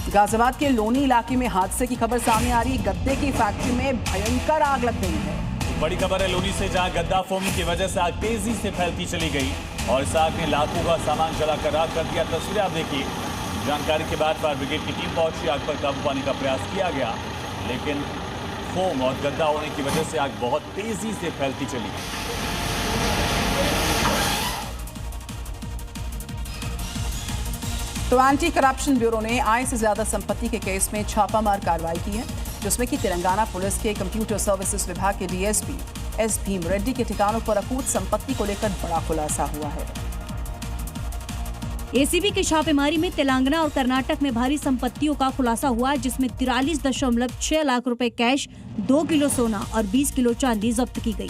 गाजियाबाद के लोनी इलाके में हादसे की खबर सामने आ रही है। गद्दे की फैक्ट्री में भयंकर आग लग गई है। बड़ी खबर है लोनी से, जहां गद्दा फोमी की वजह से आग तेजी से फैलती चली गई और इस आग ने लाखों का सामान जलाकर राख कर दिया। तस्वीरें आप देखिए। जानकारी के बाद फायर ब्रिगेड की टीम पहुंची, आग पर काबू पाने का प्रयास किया गया, लेकिन फोम और गद्दा होने की वजह से आग बहुत तेजी से फैलती चली गई। तो एंटी करप्शन ब्यूरो ने आय से ज्यादा संपत्ति के केस में छापामार कार्रवाई की है, जिसमें कि तेलंगाना पुलिस के कंप्यूटर सर्विसेज विभाग के डीएसपी एस भीम रेड्डी के ठिकानों पर अकूत संपत्ति को लेकर बड़ा खुलासा हुआ है। एसीबी की छापेमारी में तेलंगाना और कर्नाटक में भारी संपत्तियों का खुलासा हुआ, जिसमें 43.6 लाख रुपए कैश, 2 किलो सोना और 20 किलो चांदी जब्त की गई।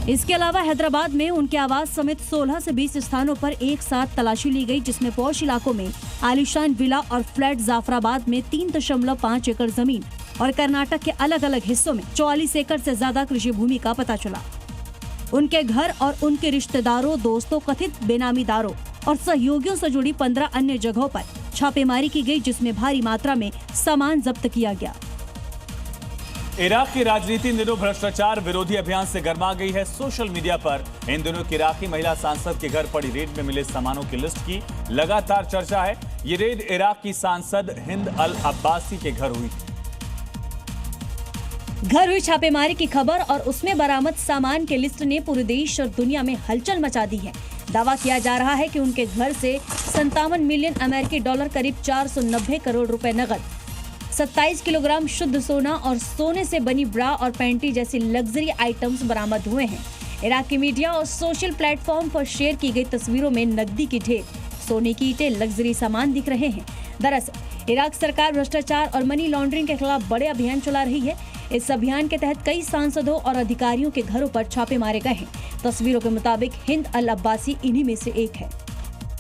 इसके अलावा हैदराबाद में उनके आवास समेत 16 से 20 स्थानों पर एक साथ तलाशी ली गई, जिसमें पॉश इलाकों में आलीशान विला और फ्लैट, जाफराबाद में 3.5 एकड़ जमीन और कर्नाटक के अलग अलग हिस्सों में 44 एकड़ से ज्यादा कृषि भूमि का पता चला। उनके घर और उनके रिश्तेदारों, दोस्तों, कथित बेनामीदारों और सहयोगियों से जुड़ी 15 अन्य जगहों पर छापेमारी की गई, जिसमें भारी मात्रा में सामान जब्त किया गया। इराक की राजनीति इन दिनों भ्रष्टाचार विरोधी अभियान से गर्मा गई है। सोशल मीडिया पर इन दिनों की इराकी महिला सांसद के घर पड़ी रेड में मिले सामानों की लिस्ट की लगातार चर्चा है। ये रेड इराक की सांसद हिंद अल अब्बासी के घर हुई। घर हुई छापेमारी की खबर और उसमें बरामद सामान के लिस्ट ने पूरे देश और दुनिया में हलचल मचा दी है। दावा किया जा रहा है कि उनके घर से 57 मिलियन अमेरिकी डॉलर, करीब 490 करोड़ रुपए नकद, 27 किलोग्राम शुद्ध सोना और सोने से बनी ब्रा और पैंटी जैसी लग्जरी आइटम्स बरामद हुए हैं। इराक की मीडिया और सोशल प्लेटफॉर्म पर शेयर की गई तस्वीरों में नकदी की ढेर, सोने की ईंटें, लग्जरी सामान दिख रहे हैं। दरअसल इराक सरकार भ्रष्टाचार और मनी लॉन्ड्रिंग के खिलाफ बड़े अभियान चला रही है। इस अभियान के तहत कई सांसदों और अधिकारियों के घरों पर छापे मारे गए हैं। तस्वीरों के मुताबिक हिंद अल अब्बासी इन्हीं में से एक है।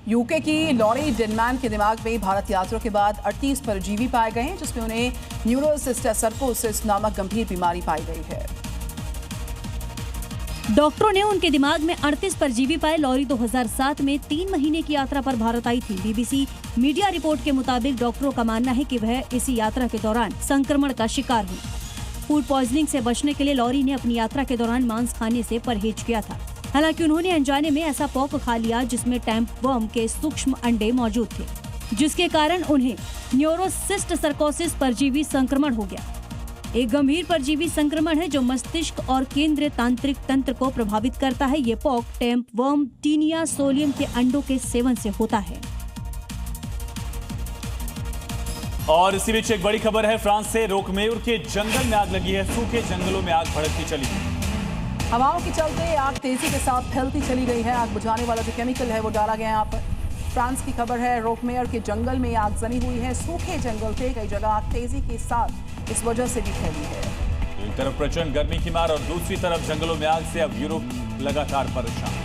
यूके की लॉरी डेनमैन के दिमाग में भारत यात्रा के बाद 38 परजीवी पाए गए हैं, जिसमें उन्हें न्यूरोसिस्टिक सर्कोसिस नामक गंभीर बीमारी पाई गई है। डॉक्टरों ने उनके दिमाग में 38 परजीवी पाए। लॉरी 2007 में 3 महीने की यात्रा पर भारत आई थी। बीबीसी मीडिया रिपोर्ट के मुताबिक डॉक्टरों का मानना है कि वह इसी यात्रा के दौरान संक्रमण का शिकार हुई। फूड पॉइजनिंग से बचने के लिए लॉरी ने अपनी यात्रा के दौरान मांस खाने से परहेज किया था। हालांकि उन्होंने अनजाने में ऐसा पोर्क खा लिया जिसमें टैंपवर्म के सूक्ष्म अंडे मौजूद थे, जिसके कारण उन्हें न्यूरोसिस्ट सर्कोसिस परजीवी संक्रमण हो गया। एक गंभीर परजीवी संक्रमण है जो मस्तिष्क और केंद्रीय तांत्रिक तंत्र को प्रभावित करता है। ये पोर्क टैंपवर्म टीनिया सोलियम के अंडों के सेवन से होता है। और इसी बीच एक बड़ी खबर है फ्रांस से। रोकमेर के जंगल में आग लगी है। सूखे जंगलों में आग भड़कती चली गई। हवाओं के चलते आग तेजी के साथ फैलती चली गई है। आग बुझाने वाला जो केमिकल है वो डाला गया है यहाँ पर। फ्रांस की खबर है। रोकमेर के जंगल में आगजनी हुई है। सूखे जंगल थे, कई जगह आग तेजी के साथ इस वजह से भी फैली है। एक तरफ प्रचंड गर्मी की मार और दूसरी तरफ जंगलों में आग से अब यूरोप लगातार परेशान।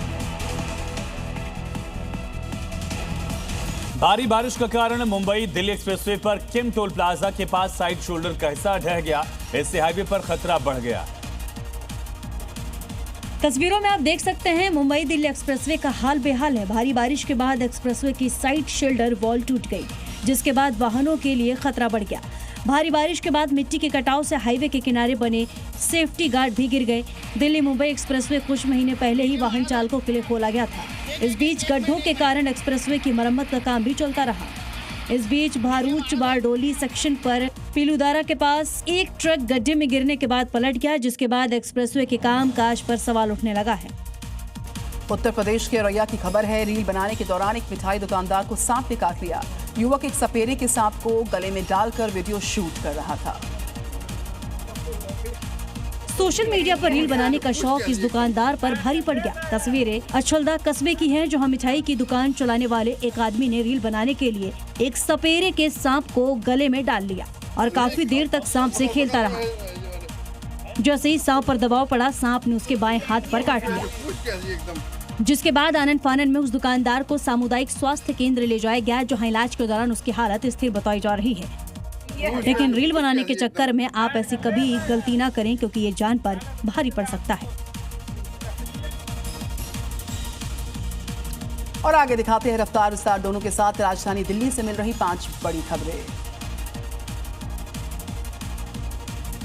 भारी बारिश का कारण मुंबई दिल्ली एक्सप्रेसवे पर किम टोल प्लाजा के पास साइड शोल्डर का हिस्सा ढह गया। इससे हाईवे पर खतरा बढ़ गया। तस्वीरों में आप देख सकते हैं मुंबई दिल्ली एक्सप्रेसवे का हाल बेहाल है। भारी बारिश के बाद एक्सप्रेसवे की साइड शोल्डर वॉल टूट गई, जिसके बाद वाहनों के लिए खतरा बढ़ गया। भारी बारिश के बाद मिट्टी के कटाव से हाईवे के किनारे बने सेफ्टी गार्ड भी गिर गए। दिल्ली मुंबई एक्सप्रेसवे कुछ महीने पहले ही वाहन चालकों के लिए खोला गया था। इस बीच गड्ढों के कारण एक्सप्रेसवे की मरम्मत का काम भी चलता रहा। इस बीच भारूच बारडोली सेक्शन पर पीलूदारा के पास एक ट्रक गड्ढे में गिरने के बाद पलट गया, जिसके बाद एक्सप्रेसवे के कामकाज पर सवाल उठने लगा है। उत्तर प्रदेश के रैया की खबर है। रील बनाने के दौरान एक मिठाई दुकानदार को सांप ने काट लिया। युवक एक सपेरे के सांप को गले में डालकर वीडियो शूट कर रहा था। सोशल मीडिया पर रील बनाने का शौक इस दुकानदार पर भारी पड़ गया। तस्वीरें अछलदा कस्बे की हैं, जहां मिठाई की दुकान चलाने वाले एक आदमी ने रील बनाने के लिए एक सपेरे के सांप को गले में डाल लिया और काफी देर तक सांप से खेलता रहा। जैसे ही सांप पर दबाव पड़ा, सांप ने उसके बाएं हाथ पर काट लिया, जिसके बाद आनन फानन में उस दुकानदार को सामुदायिक स्वास्थ्य केंद्र ले जाया गया, जहां इलाज के दौरान उसकी हालत स्थिर बताई जा रही है। लेकिन रील बनाने के चक्कर में आप ऐसी कभी गलती ना करें, क्योंकि ये जान पर भारी पड़ सकता है। और आगे दिखाते हैं रफ्तार विस्तार दोनों के साथ राजधानी दिल्ली से मिल रही 5 बड़ी खबरें।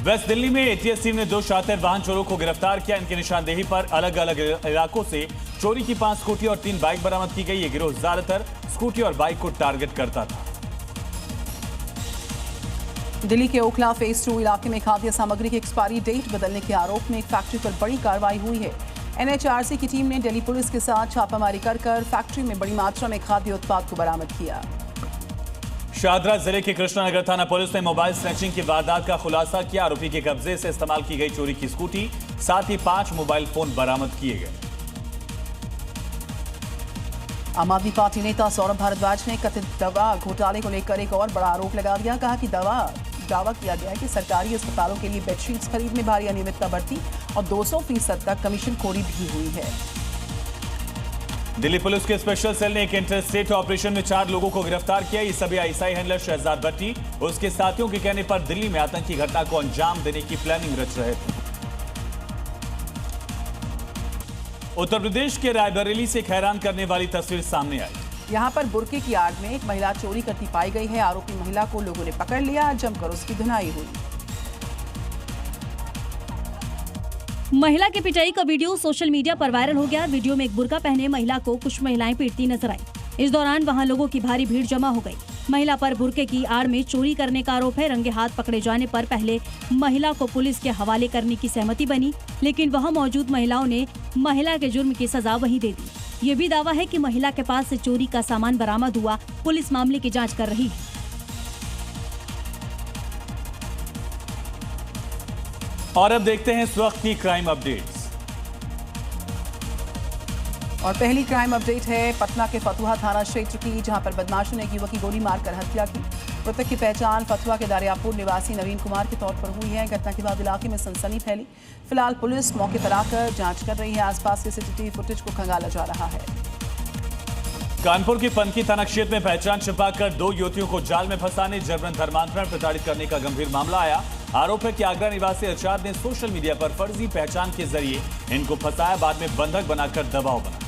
वेस्ट दिल्ली में एटीएस टीम ने 2 शातिर वाहन चोरों को गिरफ्तार किया। इनकी निशानदेही पर अलग अलग इलाकों से चोरी की 5 स्कूटी और 3 बाइक बरामद की गई। ये गिरोह ज्यादातर स्कूटी और बाइक को टारगेट करता था। दिल्ली के ओखला फेज 2 इलाके में खाद्य सामग्री की एक्सपायरी डेट बदलने के आरोप में एक फैक्ट्री पर बड़ी कार्रवाई हुई है। एनएचआरसी की टीम ने दिल्ली पुलिस के साथ छापामारी कर फैक्ट्री में बड़ी मात्रा में खाद्य उत्पाद को बरामद किया। शाहदरा जिले के कृष्णानगर थाना पुलिस ने मोबाइल स्नैचिंग की वारदात का खुलासा किया। आरोपी के कब्जे से इस्तेमाल की गई चोरी की स्कूटी, साथ ही 5 मोबाइल फोन बरामद किए गए। आम आदमी पार्टी नेता सौरभ भारद्वाज ने कथित दवा घोटाले को लेकर एक और बड़ा आरोप लगा दिया। कहा कि दावा किया गया है कि सरकारी अस्पतालों के लिए बेडशीट्स खरीद में भारी अनियमितता बरती और 200% तक कमीशनखोरी भी हुई है। दिल्ली पुलिस के स्पेशल सेल ने एक इंटरस्टेट ऑपरेशन में 4 लोगों को गिरफ्तार किया। ये सभी आईएसआई हैंडलर शहजाद भट्टी उसके साथियों के कहने पर दिल्ली में आतंकी घटना को अंजाम देने की प्लानिंग रच रहे थे। उत्तर प्रदेश के रायबरेली से एक हैरान करने वाली तस्वीर सामने आई। यहाँ पर बुर्के की आड़ में एक महिला चोरी करती पाई गई है। आरोपी महिला को लोगों ने पकड़ लिया, जमकर उसकी धुनाई हुई। महिला की पिटाई का वीडियो सोशल मीडिया पर वायरल हो गया। वीडियो में एक बुर्का पहने महिला को कुछ महिलाएं पीटती नजर आई। इस दौरान वहां लोगों की भारी भीड़ जमा हो गई। महिला पर बुर्के की आड़ में चोरी करने का आरोप है। रंगे हाथ पकड़े जाने पर पहले महिला को पुलिस के हवाले करने की सहमति बनी, लेकिन वहां मौजूद महिलाओं ने महिला के जुर्म की सजा वहीं दे दी। ये भी दावा है कि महिला के पास से चोरी का सामान बरामद हुआ। पुलिस मामले की जांच कर रही है। और अब देखते हैं इस वक्त की क्राइम अपडेट्स। और पहली क्राइम अपडेट है पटना के फतुहा थाना क्षेत्र की, जहां पर बदमाशों ने एक युवक की गोली मारकर हत्या की। मृतक की पहचान फतुहा के दारियापुर निवासी नवीन कुमार के तौर पर हुई है। घटना के बाद इलाके में सनसनी फैली। फिलहाल पुलिस मौके पर आकर जांच कर रही है। आसपास के सीसीटीवी फुटेज को खंगाला जा रहा है। कानपुर की पनकी थाना क्षेत्र में पहचान छिपाकर 2 युवतियों को जाल में फंसाने, जबरन धर्मांतरण, प्रताड़ित करने का गंभीर मामला आया। आरोप है कि आगरा निवासी अरशाद ने सोशल मीडिया पर फर्जी पहचान के जरिए इनको फंसाया, बाद में बंधक बनाकर दबाव बना।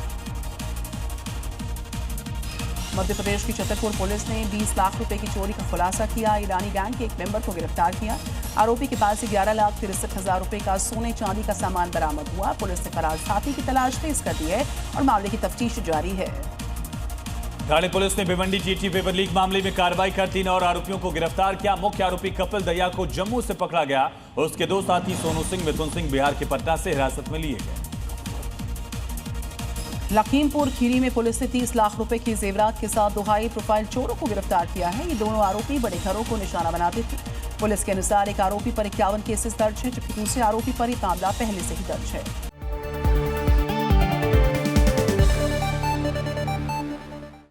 मध्य प्रदेश की छतरपुर पुलिस ने 20 लाख रुपए की चोरी का खुलासा किया। ईरानी गैंग के एक मेंबर को गिरफ्तार किया। आरोपी के पास से 11,63,000 रुपए का सोने चांदी का सामान बरामद हुआ। पुलिस ने फरार साथी की तलाश तेज कर दी है और मामले की तफ्तीश जारी है। ठाणे पुलिस ने भिवंडी टीटी पेपर लीक मामले में कार्रवाई कर 3 और आरोपियों को गिरफ्तार किया। मुख्य आरोपी कपिल दहिया को जम्मू से पकड़ा गया। उसके 2 साथी सोनू सिंह, मिथुन सिंह बिहार के पटना से हिरासत में लिए गए। लखीमपुर खीरी में पुलिस ने 30 लाख रुपए की जेवरात के साथ 2 हाई प्रोफाइल चोरों को गिरफ्तार किया है। ये दोनों आरोपी बड़े घरों को निशाना बनाते थे। पुलिस के अनुसार एक आरोपी पर 51 केसेस दर्ज है, जबकि दूसरे आरोपी पर यह मामला पहले से ही दर्ज है।